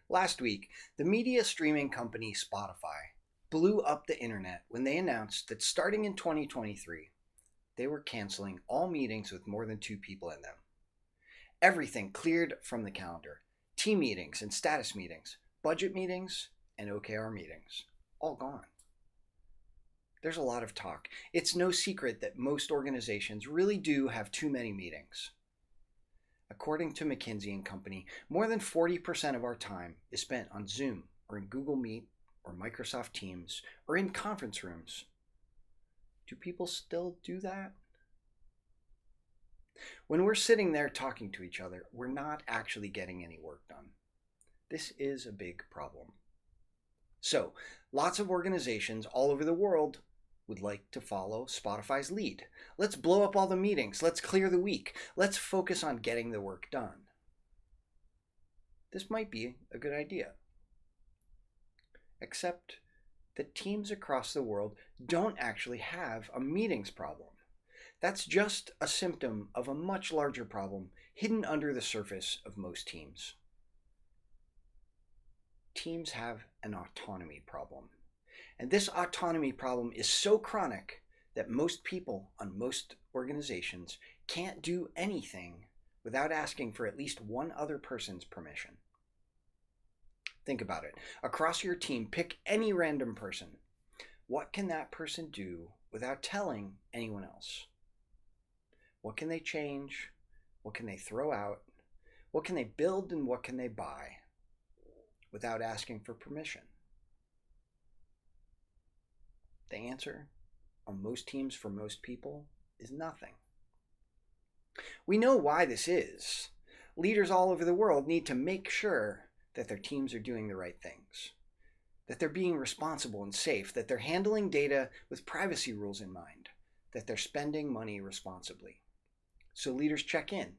Last week, the media streaming company Spotify blew up the internet when they announced that starting in 2023, they were canceling all meetings with more than 2 people in them. Everything cleared from the calendar: team meetings and status meetings, budget meetings, and OKR meetings. All gone. There's a lot of talk. It's no secret that most organizations really do have too many meetings. According to McKinsey & Company, more than 40% of our time is spent on Zoom or in Google Meet or Microsoft Teams or in conference rooms. Do people still do that? When we're sitting there talking to each other, we're not actually getting any work done. This is a big problem. So, lots of organizations all over the world would like to follow Spotify's lead. Let's blow up all the meetings. Let's clear the week. Let's focus on getting the work done. This might be a good idea. Except that teams across the world don't actually have a meetings problem. That's just a symptom of a much larger problem hidden under the surface of most teams. Teams have an autonomy problem. And this autonomy problem is so chronic that most people on most organizations can't do anything without asking for at least one other person's permission. Think about it. Across your team, pick any random person. What can that person do without telling anyone else? What can they change? What can they throw out? What can they build and what can they buy without asking for permission? The answer on most teams for most people is nothing. We know why this is. Leaders all over the world need to make sure that their teams are doing the right things, that they're being responsible and safe, that they're handling data with privacy rules in mind, that they're spending money responsibly. So leaders check in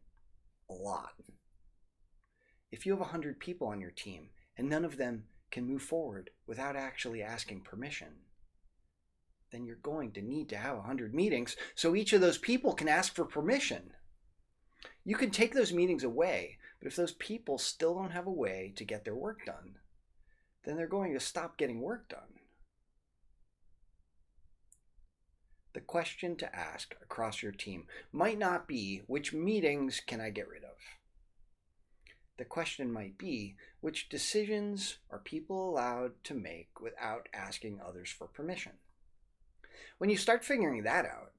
a lot. If you have 100 people on your team and none of them can move forward without actually asking permission, then you're going to need to have 100 meetings so each of those people can ask for permission. You can take those meetings away, but if those people still don't have a way to get their work done, then they're going to stop getting work done. The question to ask across your team might not be, which meetings can I get rid of? The question might be, which decisions are people allowed to make without asking others for permission? When you start figuring that out,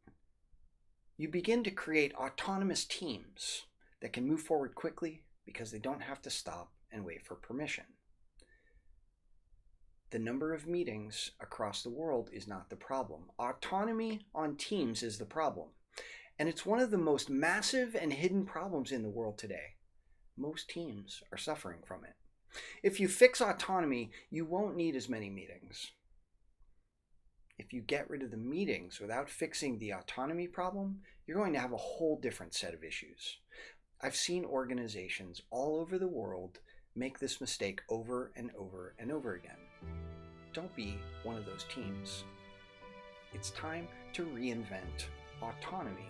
you begin to create autonomous teams that can move forward quickly because they don't have to stop and wait for permission. The number of meetings across the world is not the problem. Autonomy on teams is the problem. And it's one of the most massive and hidden problems in the world today. Most teams are suffering from it. If you fix autonomy, you won't need as many meetings. If you get rid of the meetings without fixing the autonomy problem, you're going to have a whole different set of issues. I've seen organizations all over the world make this mistake over and over and over again. Don't be one of those teams. It's time to reinvent autonomy.